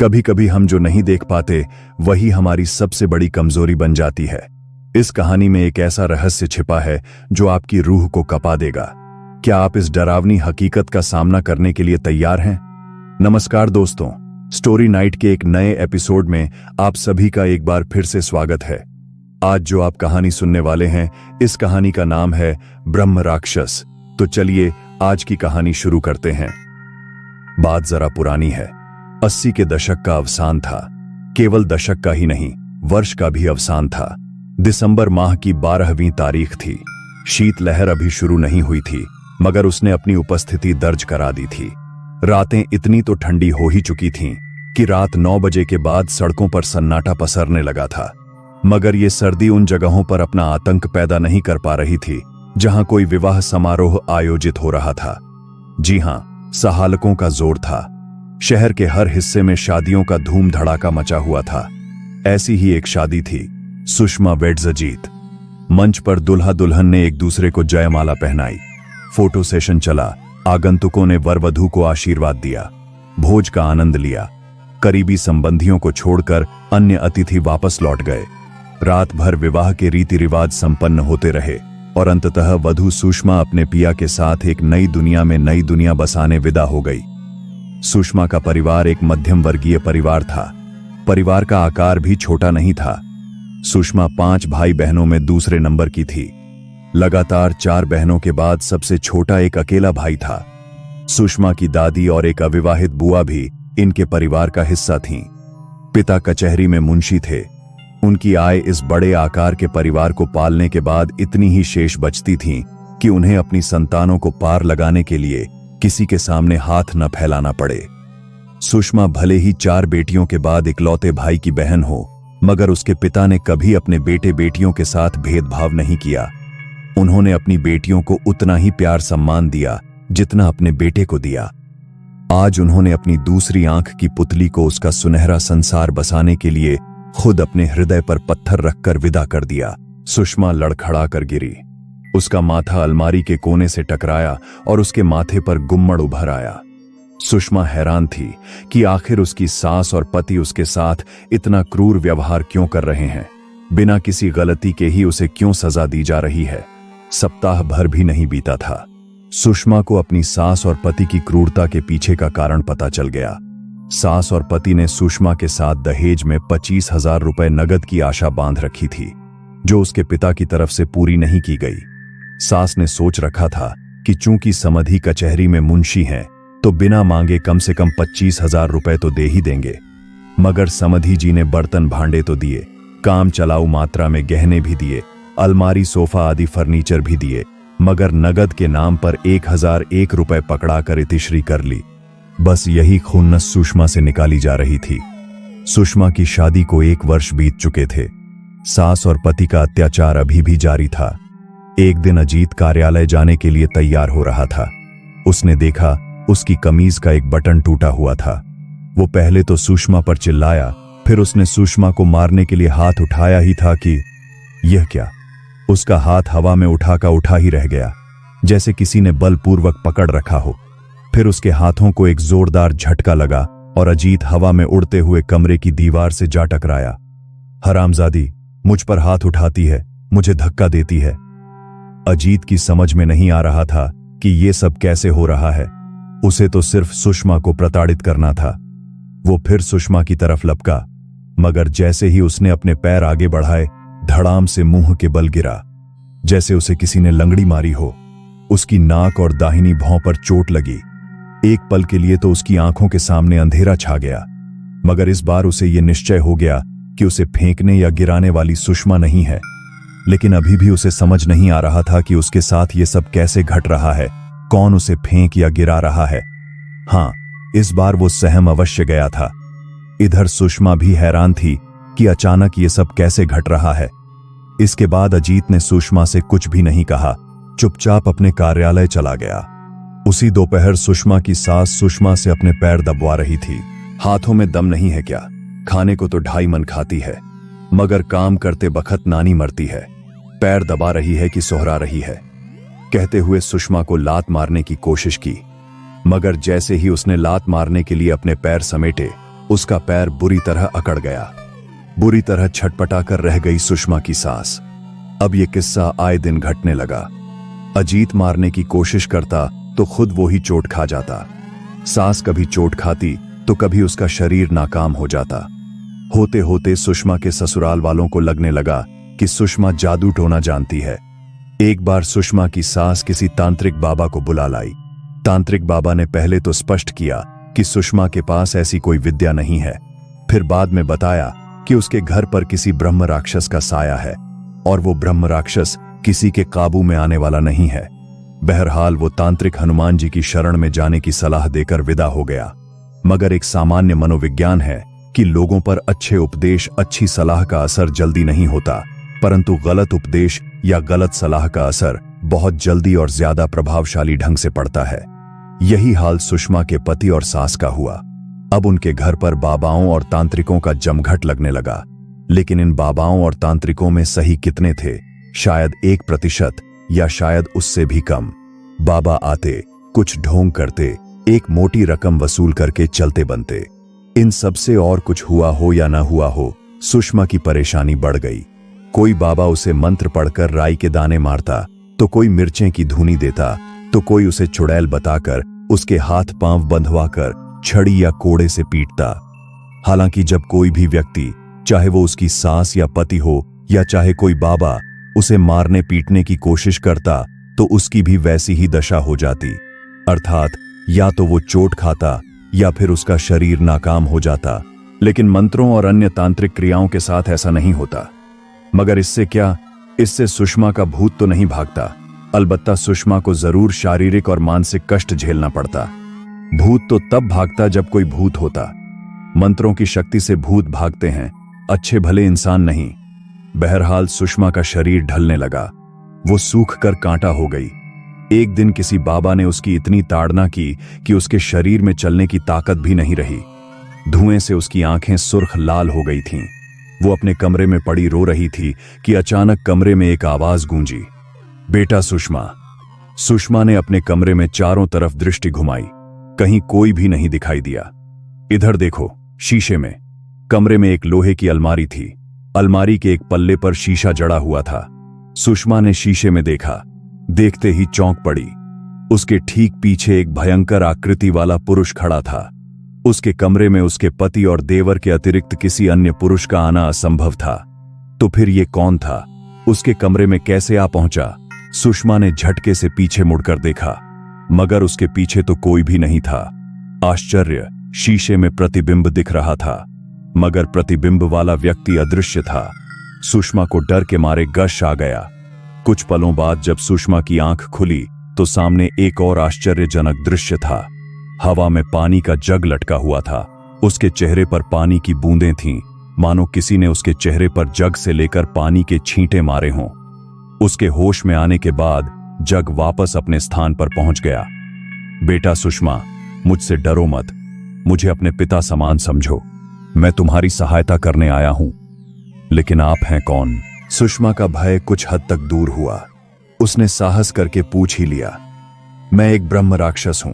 कभी कभी हम जो नहीं देख पाते वही हमारी सबसे बड़ी कमजोरी बन जाती है। इस कहानी में एक ऐसा रहस्य छिपा है जो आपकी रूह को कपा देगा। क्या आप इस डरावनी हकीकत का सामना करने के लिए तैयार हैं? नमस्कार दोस्तों, स्टोरी नाइट के एक नए एपिसोड में आप सभी का एक बार फिर से स्वागत है। आज जो आप कहानी सुनने वाले हैं, इस कहानी का नाम है ब्रह्म राक्षस। तो चलिए आज की कहानी शुरू करते हैं। बात जरा पुरानी है। 80 के दशक का अवसान था। केवल दशक का ही नहीं, वर्ष का भी अवसान था। दिसंबर माह की 12वीं तारीख थी। शीतलहर अभी शुरू नहीं हुई थी, मगर उसने अपनी उपस्थिति दर्ज करा दी थी। रातें इतनी तो ठंडी हो ही चुकी थीं कि रात 9 बजे के बाद सड़कों पर सन्नाटा पसरने लगा था। मगर ये सर्दी उन जगहों पर अपना आतंक पैदा नहीं कर पा रही थी जहां कोई विवाह समारोह आयोजित हो रहा था। जी हां, सहालकों का जोर था। शहर के हर हिस्से में शादियों का धूम धड़ाका मचा हुआ था। ऐसी ही एक शादी थी, सुषमा वेड्स अजीत। मंच पर दुल्हा दुल्हन ने एक दूसरे को जयमाला पहनाई। फोटो सेशन चला। आगंतुकों ने वर वधू को आशीर्वाद दिया, भोज का आनंद लिया। करीबी संबंधियों को छोड़कर अन्य अतिथि वापस लौट गए। रात भर विवाह के रीति रिवाज संपन्न होते रहे और अंततः वधू सुषमा अपने पिया के साथ एक नई दुनिया में नई दुनिया बसाने विदा हो गई। सुषमा का परिवार एक मध्यम वर्गीय परिवार था। परिवार का आकार भी छोटा नहीं था। सुषमा 5 भाई बहनों में दूसरे नंबर की थी। लगातार 4 बहनों के बाद सबसे छोटा एक अकेला भाई था। सुषमा की दादी और एक अविवाहित बुआ भी इनके परिवार का हिस्सा थीं। पिता कचहरी में मुंशी थे। उनकी आय इस बड़े आकार के परिवार को पालने के बाद इतनी ही शेष बचती थी कि उन्हें अपनी संतानों को पार लगाने के लिए किसी के सामने हाथ न फैलाना पड़े। सुषमा भले ही 4 बेटियों के बाद इकलौते भाई की बहन हो, मगर उसके पिता ने कभी अपने बेटे बेटियों के साथ भेदभाव नहीं किया। उन्होंने अपनी बेटियों को उतना ही प्यार सम्मान दिया जितना अपने बेटे को दिया। आज उन्होंने अपनी दूसरी आंख की पुतली को उसका सुनहरा संसार बसाने के लिए खुद अपने हृदय पर पत्थर रखकर विदा कर दिया। सुषमा लड़खड़ा कर गिरी। उसका माथा अलमारी के कोने से टकराया और उसके माथे पर गुम्मड़ उभर आया। सुषमा हैरान थी कि आखिर उसकी सास और पति उसके साथ इतना क्रूर व्यवहार क्यों कर रहे हैं। बिना किसी गलती के ही उसे क्यों सजा दी जा रही है। सप्ताह भर भी नहीं बीता था, सुषमा को अपनी सास और पति की क्रूरता के पीछे का कारण पता चल गया। सास और पति ने सुषमा के साथ दहेज में 25,000 रुपए नगद की आशा बांध रखी थी, जो उसके पिता की तरफ से पूरी नहीं की गई। सास ने सोच रखा था कि चूंकि समधी कचहरी में मुंशी हैं, तो बिना मांगे कम से कम 25,000 रुपए तो दे ही देंगे। मगर समधी जी ने बर्तन भांडे तो दिए, काम चलाऊ मात्रा में गहने भी दिए, अलमारी सोफा आदि फर्नीचर भी दिए, मगर नगद के नाम पर 1,001 रुपए पकड़ाकर इतिश्री कर ली। बस यही खुन्नस सुषमा से निकाली जा रही थी। सुषमा की शादी को 1 वर्ष बीत चुके थे। सास और पति का अत्याचार अभी भी जारी था। एक दिन अजीत कार्यालय जाने के लिए तैयार हो रहा था। उसने देखा उसकी कमीज का एक बटन टूटा हुआ था। वो पहले तो सुषमा पर चिल्लाया, फिर उसने सुषमा को मारने के लिए हाथ उठाया ही था कि यह क्या, उसका हाथ हवा में उठा का उठा ही रह गया, जैसे किसी ने बलपूर्वक पकड़ रखा हो। फिर उसके हाथों को एक जोरदार झटका लगा और अजीत हवा में उड़ते हुए कमरे की दीवार से जा टकराया। हरामजादी, मुझ पर हाथ उठाती है, मुझे धक्का देती है। अजीत की समझ में नहीं आ रहा था कि ये सब कैसे हो रहा है। उसे तो सिर्फ सुषमा को प्रताड़ित करना था। वो फिर सुषमा की तरफ लपका, मगर जैसे ही उसने अपने पैर आगे बढ़ाए, धड़ाम से मुंह के बल गिरा, जैसे उसे किसी ने लंगड़ी मारी हो। उसकी नाक और दाहिनी भौं पर चोट लगी। एक पल के लिए तो उसकी आंखों के सामने अंधेरा छा गया, मगर इस बार उसे यह निश्चय हो गया कि उसे फेंकने या गिराने वाली सुषमा नहीं है। लेकिन अभी भी उसे समझ नहीं आ रहा था कि उसके साथ ये सब कैसे घट रहा है, कौन उसे फेंक या गिरा रहा है। हां, इस बार वो सहम अवश्य गया था। इधर सुषमा भी हैरान थी कि अचानक ये सब कैसे घट रहा है। इसके बाद अजीत ने सुषमा से कुछ भी नहीं कहा, चुपचाप अपने कार्यालय चला गया। उसी दोपहर सुषमा की सास सुषमा से अपने पैर दबवा रही थी। हाथों में दम नहीं है क्या? खाने को तो 2.5 मन खाती है, मगर काम करते बखत नानी मरती है। पैर दबा रही है कि सोहरा रही है, कहते हुए सुषमा को लात मारने की कोशिश की। मगर जैसे ही उसने लात मारने के लिए अपने पैर समेटे, उसका पैर बुरी तरह अकड़ गया। बुरी तरह छटपटा कर रह गई सुषमा की सांस। अब ये किस्सा आए दिन घटने लगा। अजीत मारने की कोशिश करता तो खुद वो ही चोट खा जाता। सास कभी चोट खाती तो कभी उसका शरीर नाकाम हो जाता। होते होते सुषमा के ससुराल वालों को लगने लगा कि सुषमा जादू टोना जानती है। एक बार सुषमा की सास किसी तांत्रिक बाबा को बुला लाई। तांत्रिक बाबा ने पहले तो स्पष्ट किया कि सुषमा के पास ऐसी कोई विद्या नहीं है, फिर बाद में बताया कि उसके घर पर किसी ब्रह्म राक्षस का साया है और वो ब्रह्म राक्षस किसी के काबू में आने वाला नहीं है। बहरहाल वो तांत्रिक हनुमान जी की शरण में जाने की सलाह देकर विदा हो गया। मगर एक सामान्य मनोविज्ञान है कि लोगों पर अच्छे उपदेश, अच्छी सलाह का असर जल्दी नहीं होता, परंतु गलत उपदेश या गलत सलाह का असर बहुत जल्दी और ज्यादा प्रभावशाली ढंग से पड़ता है। यही हाल सुषमा के पति और सास का हुआ। अब उनके घर पर बाबाओं और तांत्रिकों का जमघट लगने लगा। लेकिन इन बाबाओं और तांत्रिकों में सही कितने थे? शायद 1% या शायद उससे भी कम। बाबा आते, कुछ ढोंग करते, एक मोटी रकम वसूल करके चलते बनते। इन सबसे और कुछ हुआ हो या न हुआ हो, सुषमा की परेशानी बढ़ गई। कोई बाबा उसे मंत्र पढ़कर राई के दाने मारता, तो कोई मिर्चें की धुनी देता, तो कोई उसे चुड़ैल बताकर उसके हाथ पांव बंधवाकर छड़ी या कोड़े से पीटता। हालांकि जब कोई भी व्यक्ति, चाहे वो उसकी सास या पति हो या चाहे कोई बाबा, उसे मारने पीटने की कोशिश करता तो उसकी भी वैसी ही दशा हो जाती। अर्थात या तो वो चोट खाता या फिर उसका शरीर नाकाम हो जाता। लेकिन मंत्रों और अन्य तांत्रिक क्रियाओं के साथ ऐसा नहीं होता। मगर इससे क्या? इससे सुषमा का भूत तो नहीं भागता। अलबत्ता सुषमा को जरूर शारीरिक और मानसिक कष्ट झेलना पड़ता। भूत तो तब भागता जब कोई भूत होता। मंत्रों की शक्ति से भूत भागते हैं, अच्छे भले इंसान नहीं। बहरहाल सुषमा का शरीर ढलने लगा। वो सूख कर कांटा हो गई। एक दिन किसी बाबा ने उसकी इतनी ताड़ना की कि उसके शरीर में चलने की ताकत भी नहीं रही। धुएं से उसकी आंखें सुर्ख लाल हो गई थीं। वो अपने कमरे में पड़ी रो रही थी कि अचानक कमरे में एक आवाज गूंजी, बेटा सुषमा। सुषमा ने अपने कमरे में चारों तरफ दृष्टि घुमाई। कहीं कोई भी नहीं दिखाई दिया। इधर देखो, शीशे में। कमरे में एक लोहे की अलमारी थी। अलमारी के एक पल्ले पर शीशा जड़ा हुआ था। सुषमा ने शीशे में देखा। देखते ही चौंक पड़ी। उसके ठीक पीछे एक भयंकर आकृति वाला पुरुष खड़ा था। उसके कमरे में उसके पति और देवर के अतिरिक्त किसी अन्य पुरुष का आना असंभव था। तो फिर ये कौन था? उसके कमरे में कैसे आ पहुंचा? सुषमा ने झटके से पीछे मुड़कर देखा, मगर उसके पीछे तो कोई भी नहीं था। आश्चर्य, शीशे में प्रतिबिंब दिख रहा था, मगर प्रतिबिंब वाला व्यक्ति अदृश्य था। सुषमा को डर के मारे गश आ गया। कुछ पलों बाद जब सुषमा की आंख खुली तो सामने एक और आश्चर्यजनक दृश्य था। हवा में पानी का जग लटका हुआ था। उसके चेहरे पर पानी की बूंदें थीं, मानो किसी ने उसके चेहरे पर जग से लेकर पानी के छींटे मारे हों। उसके होश में आने के बाद जग वापस अपने स्थान पर पहुंच गया। बेटा सुषमा, मुझसे डरो मत। मुझे अपने पिता समान समझो। मैं तुम्हारी सहायता करने आया हूं। लेकिन आप हैं कौन? सुषमा का भय कुछ हद तक दूर हुआ। उसने साहस करके पूछ ही लिया, मैं एक ब्रह्म राक्षस हूं।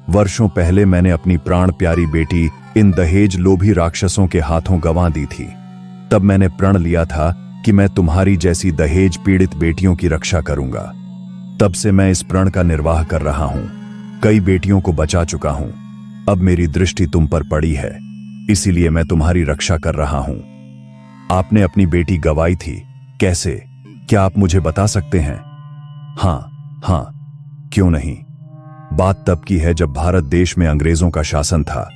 वर्षों पहले मैंने अपनी प्राण प्यारी बेटी इन दहेज लोभी राक्षसों के हाथों गंवा दी थी। तब मैंने प्रण लिया था कि मैं तुम्हारी जैसी दहेज पीड़ित बेटियों की रक्षा करूंगा। तब से मैं इस प्रण का निर्वाह कर रहा हूं। कई बेटियों को बचा चुका हूं। अब मेरी दृष्टि तुम पर पड़ी है, इसीलिए मैं तुम्हारी रक्षा कर रहा हूं। आपने अपनी बेटी गंवाई थी, कैसे? क्या आप मुझे बता सकते हैं? हाँ, क्यों नहीं। बात तब की है जब भारत देश में अंग्रेजों का शासन था।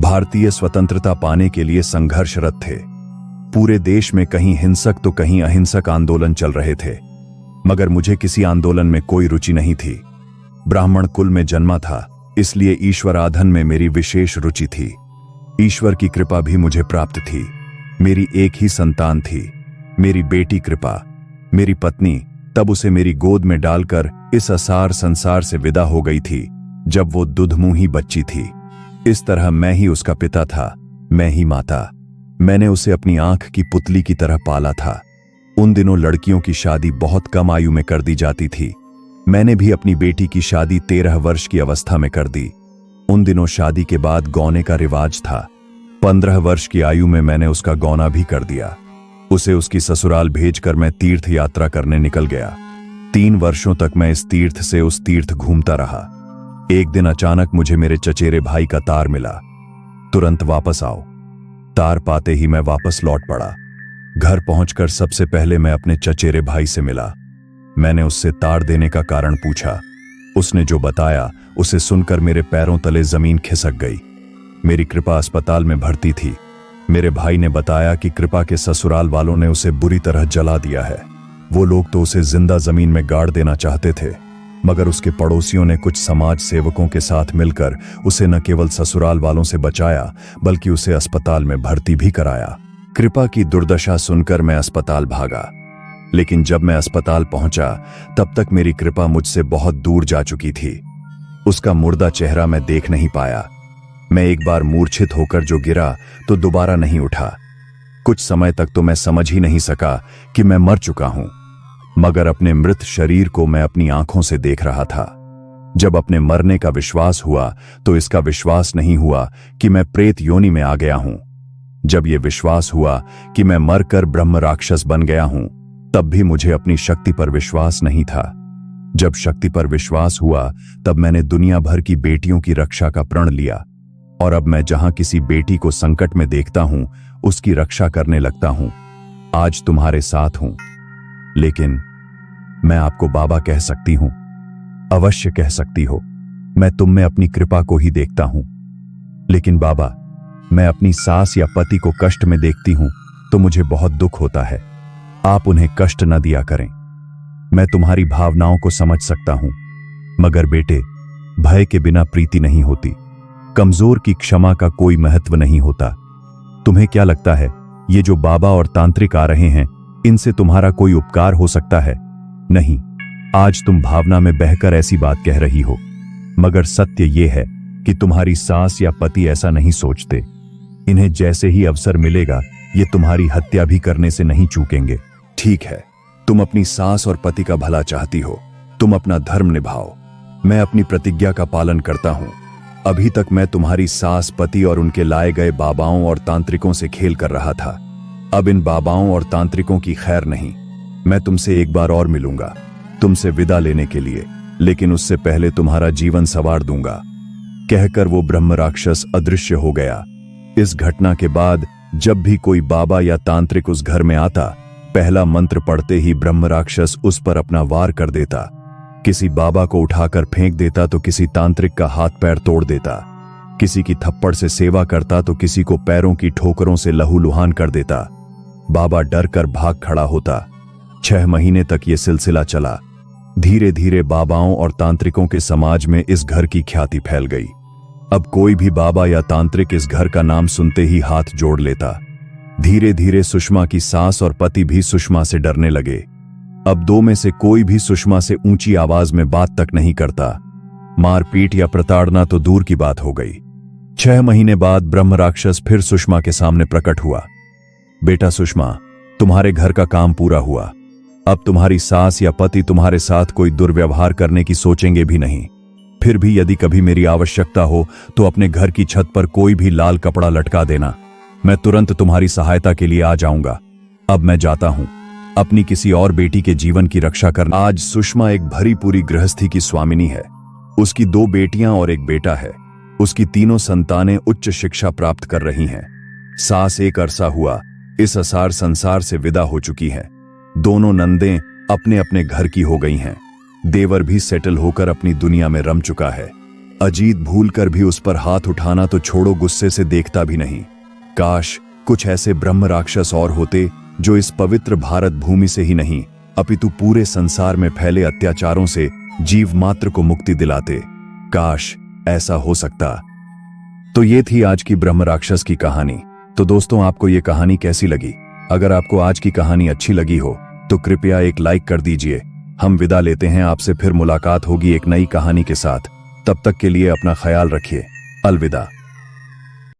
भारतीय स्वतंत्रता पाने के लिए संघर्षरत थे। पूरे देश में कहीं हिंसक तो कहीं अहिंसक आंदोलन चल रहे थे, मगर मुझे किसी आंदोलन में कोई रुचि नहीं थी। ब्राह्मण कुल में जन्मा था, इसलिए ईश्वर आराधन में मेरी विशेष रुचि थी। ईश्वर की कृपा भी मुझे प्राप्त थी। मेरी एक ही संतान थी, मेरी बेटी कृपा। मेरी पत्नी तब उसे मेरी गोद में डालकर इस असार संसार से विदा हो गई थी, जब वो दुधमुंही बच्ची थी। इस तरह मैं ही उसका पिता था, मैं ही माता। मैंने उसे अपनी आंख की पुतली की तरह पाला था। उन दिनों लड़कियों की शादी बहुत कम आयु में कर दी जाती थी। मैंने भी अपनी बेटी की शादी 13 वर्ष की अवस्था में कर दी। उन दिनों शादी के बाद गौने का रिवाज था। 15 वर्ष की आयु में मैंने उसका गौना भी कर दिया। उसे उसकी ससुराल भेजकर मैं तीर्थ यात्रा करने निकल गया। 3 वर्षों तक मैं इस तीर्थ से उस तीर्थ घूमता रहा। एक दिन अचानक मुझे मेरे चचेरे भाई का तार मिला। तुरंत वापस आओ। तार पाते ही मैं वापस लौट पड़ा। घर पहुंचकर सबसे पहले मैं अपने चचेरे भाई से मिला। मैंने उससे तार देने का कारण पूछा। उसने जो बताया उसे सुनकर मेरे पैरों तले जमीन खिसक गई। मेरी कृपा अस्पताल में भर्ती थी। मेरे भाई ने बताया कि कृपा के ससुराल वालों ने उसे बुरी तरह जला दिया है। वो लोग तो उसे जिंदा जमीन में गाड़ देना चाहते थे, मगर उसके पड़ोसियों ने कुछ समाज सेवकों के साथ मिलकर उसे न केवल ससुराल वालों से बचाया बल्कि उसे अस्पताल में भर्ती भी कराया। कृपा की दुर्दशा सुनकर मैं अस्पताल भागा, लेकिन जब मैं अस्पताल पहुंचा तब तक मेरी कृपा मुझसे बहुत दूर जा चुकी थी। उसका मुर्दा चेहरा मैं देख नहीं पाया। मैं एक बार मूर्छित होकर जो गिरा तो दोबारा नहीं उठा। कुछ समय तक तो मैं समझ ही नहीं सका कि मैं मर चुका हूं, मगर अपने मृत शरीर को मैं अपनी आंखों से देख रहा था। जब अपने मरने का विश्वास हुआ तो इसका विश्वास नहीं हुआ कि मैं प्रेत योनि में आ गया हूं। जब यह विश्वास हुआ कि मैं मरकर ब्रह्म राक्षस बन गया हूं, तब भी मुझे अपनी शक्ति पर विश्वास नहीं था। जब शक्ति पर विश्वास हुआ तब मैंने दुनिया भर की बेटियों की रक्षा का प्रण लिया, और अब मैं जहां किसी बेटी को संकट में देखता हूं उसकी रक्षा करने लगता हूं। आज तुम्हारे साथ हूं, लेकिन मैं आपको बाबा कह सकती हूं, अवश्य कह सकती हो। मैं तुम में अपनी कृपा को ही देखता हूं, लेकिन बाबा, मैं अपनी सास या पति को कष्ट में देखती हूं तो मुझे बहुत दुख होता है। आप उन्हें कष्ट न दिया करें। मैं तुम्हारी भावनाओं को समझ सकता हूं, मगर बेटे, भय के बिना प्रीति नहीं होती। कमजोर की क्षमा का कोई महत्व नहीं होता। तुम्हें क्या लगता है ये जो बाबा और तांत्रिक आ रहे हैं, इनसे तुम्हारा कोई उपकार हो सकता है? नहीं। आज तुम भावना में बहकर ऐसी बात कह रही हो, मगर सत्य यह है कि तुम्हारी सास या पति ऐसा नहीं सोचते। इन्हें जैसे ही अवसर मिलेगा ये तुम्हारी हत्या भी करने से नहीं चूकेंगे। ठीक है, तुम अपनी सास और पति का भला चाहती हो, तुम अपना धर्म निभाओ। मैं अपनी प्रतिज्ञा का पालन करता हूं। अभी तक मैं तुम्हारी सास, पति और उनके लाए गए बाबाओं और तांत्रिकों से खेल कर रहा था। अब इन बाबाओं और तांत्रिकों की खैर नहीं। मैं तुमसे एक बार और मिलूंगा, तुमसे विदा लेने के लिए, लेकिन उससे पहले तुम्हारा जीवन संवार दूंगा। कहकर वो ब्रह्म राक्षस अदृश्य हो गया। इस घटना के बाद जब भी कोई बाबा या तांत्रिक उस घर में आता, पहला मंत्र पढ़ते ही ब्रह्म राक्षस उस पर अपना वार कर देता। किसी बाबा को उठाकर फेंक देता तो किसी तांत्रिक का हाथ पैर तोड़ देता। किसी की थप्पड़ से सेवा करता तो किसी को पैरों की ठोकरों से लहूलुहान कर देता। बाबा डर कर भाग खड़ा होता। 6 महीने तक ये सिलसिला चला। धीरे धीरे बाबाओं और तांत्रिकों के समाज में इस घर की ख्याति फैल गई। अब कोई भी बाबा या तांत्रिक इस घर का नाम सुनते ही हाथ जोड़ लेता। धीरे धीरे सुषमा की सास और पति भी सुषमा से डरने लगे। अब 2 में से कोई भी सुषमा से ऊंची आवाज में बात तक नहीं करता। मारपीट या प्रताड़ना तो दूर की बात हो गई। 6 महीने बाद ब्रह्म राक्षस फिर सुषमा के सामने प्रकट हुआ। बेटा सुषमा, तुम्हारे घर का काम पूरा हुआ। अब तुम्हारी सास या पति तुम्हारे साथ कोई दुर्व्यवहार करने की सोचेंगे भी नहीं। फिर भी यदि कभी मेरी आवश्यकता हो तो अपने घर की छत पर कोई भी लाल कपड़ा लटका देना। मैं तुरंत तुम्हारी सहायता के लिए आ जाऊंगा। अब मैं जाता हूं, अपनी किसी और बेटी के जीवन की रक्षा करना। आज सुषमा एक भरी पूरी गृहस्थी की स्वामिनी है। उसकी 2 बेटियां और एक बेटा है। उसकी तीनों संतानें उच्च शिक्षा प्राप्त कर रही हैं। सास एक अरसा हुआ इस असार संसार से विदा हो चुकी हैं। दोनों नंदें अपने अपने घर की हो गई हैं। देवर भी सेटल होकर अपनी दुनिया में रम चुका है। अजीत भूलकर भी उस पर हाथ उठाना तो छोड़ो, गुस्से से देखता भी नहीं। काश कुछ ऐसे ब्रह्म राक्षस और होते जो इस पवित्र भारत भूमि से ही नहीं अपितु पूरे संसार में फैले अत्याचारों से जीव मात्र को मुक्ति दिलाते। काश ऐसा हो सकता। तो ये थी आज की ब्रह्म राक्षस की कहानी। तो दोस्तों, आपको ये कहानी कैसी लगी? अगर आपको आज की कहानी अच्छी लगी हो तो कृपया एक लाइक कर दीजिए। हम विदा लेते हैं, आपसे फिर मुलाकात होगी एक नई कहानी के साथ। तब तक के लिए अपना ख्याल रखिए। अलविदा।